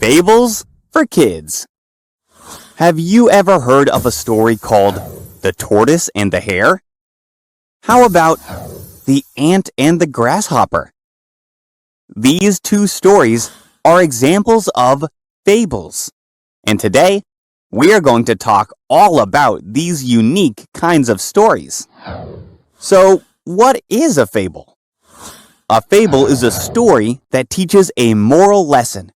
Fables for kids. Have you ever heard of a story called The Tortoise and the Hare? How about The Ant and the Grasshopper? These two stories are examples of fables. And today, we are going to talk all about these unique kinds of stories. So, what is a fable? A fable is a story that teaches a moral lesson.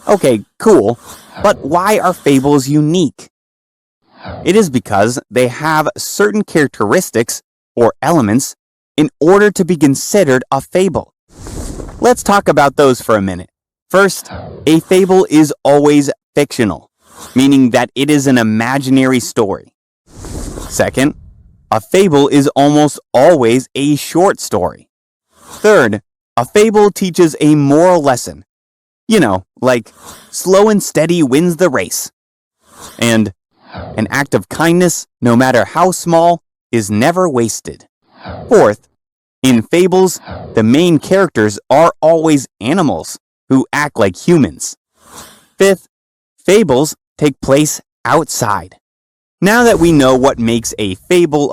Okay, cool, but why are fables unique? It is because they have certain characteristics or elements in order to be considered a fable. Let's talk about those for a minute. First, a fable is always fictional, meaning that it is an imaginary story. Second, a fable is almost always a short story. Third, a fable teaches a moral lesson. You know, like slow and steady wins the race. And an act of kindness, no matter how small, is never wasted. Fourth, in fables, the main characters are always animals who act like humans. Fifth, fables take place outside. Now that we know what makes a fable,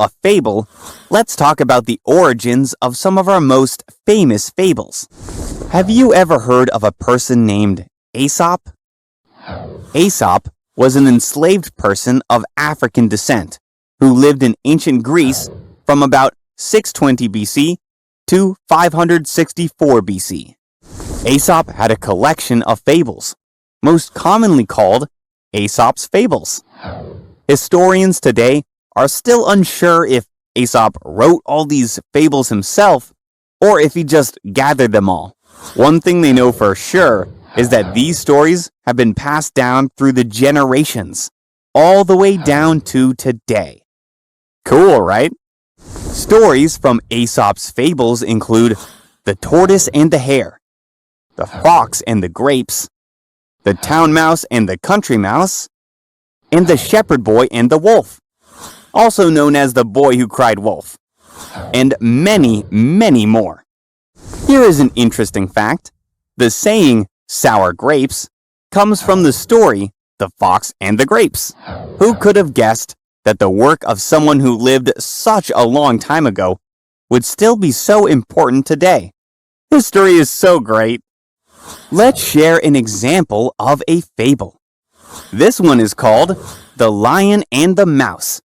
let's talk about the origins of some of our most famous fables. Have you ever heard of a person named Aesop? Aesop was an enslaved person of African descent who lived in ancient Greece from about 620 BC to 564 BC. Aesop had a collection of fables, most commonly called Aesop's Fables. Historians today are still unsure if Aesop wrote all these fables himself or if he just gathered them all. One thing they know for sure is that these stories have been passed down through the generations, all the way down to today. Cool, right? Stories from Aesop's Fables include The Tortoise and the Hare, The Fox and the Grapes, The Town Mouse and the Country Mouse, and The Shepherd Boy and the Wolf, also known as The Boy Who Cried Wolf, and many, many more. Here is an interesting fact. The saying, sour grapes, comes from the story, The Fox and the Grapes. Who could have guessed that the work of someone who lived such a long time ago would still be so important today? History is so great. Let's share an example of a fable. This one is called The Lion and the Mouse.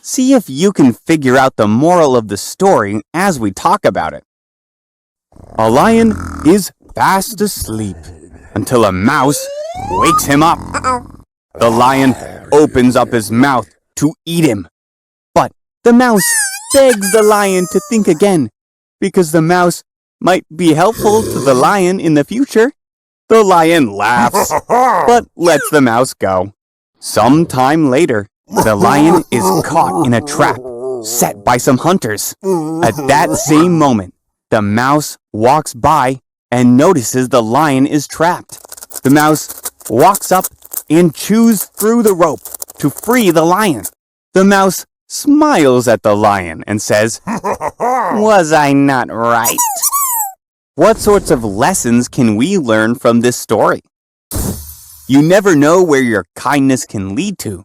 See if you can figure out the moral of the story as we talk about it. A lion is fast asleep until a mouse wakes him up. The lion opens up his mouth to eat him, but the mouse begs the lion to think again because the mouse might be helpful to the lion in the future. The lion laughs, but lets the mouse go. Sometime later, the lion is caught in a trap set by some hunters. At that same moment, the mouse walks by and notices the lion is trapped. The mouse walks up and chews through the rope to free the lion. The mouse smiles at the lion and says, "Was I not right?" What sorts of lessons can we learn from this story? You never know where your kindness can lead to.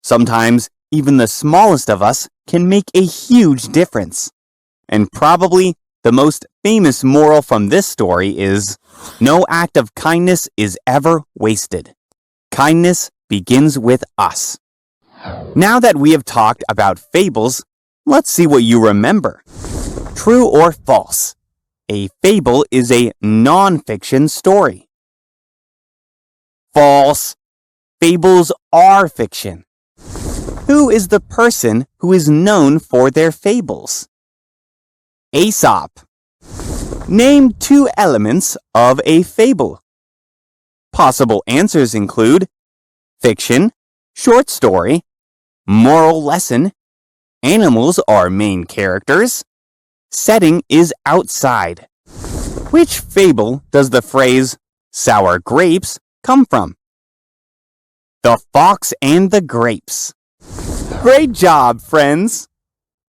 Sometimes, even the smallest of us can make a huge difference. And probably the most famous moral from this story is, no act of kindness is ever wasted. Kindness begins with us. Now that we have talked about fables, let's see what you remember. True or false? A fable is a non-fiction story. False. Fables are fiction. Who is the person who is known for their fables? Aesop. Name two elements of a fable. Possible answers include fiction, short story, moral lesson, animals are main characters, setting is outside. Which fable does the phrase sour grapes come from? The Fox and the Grapes. Great job, friends!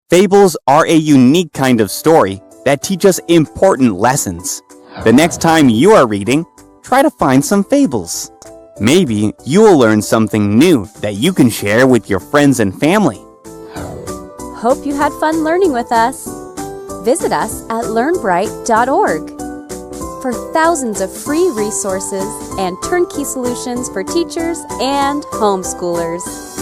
Fables are a unique kind of story that teach us important lessons. The next time you are reading, try to find some fables. Maybe you will learn something new that you can share with your friends and family. Hope you had fun learning with us. Visit us at learnbright.org for thousands of free resources and turnkey solutions for teachers and homeschoolers.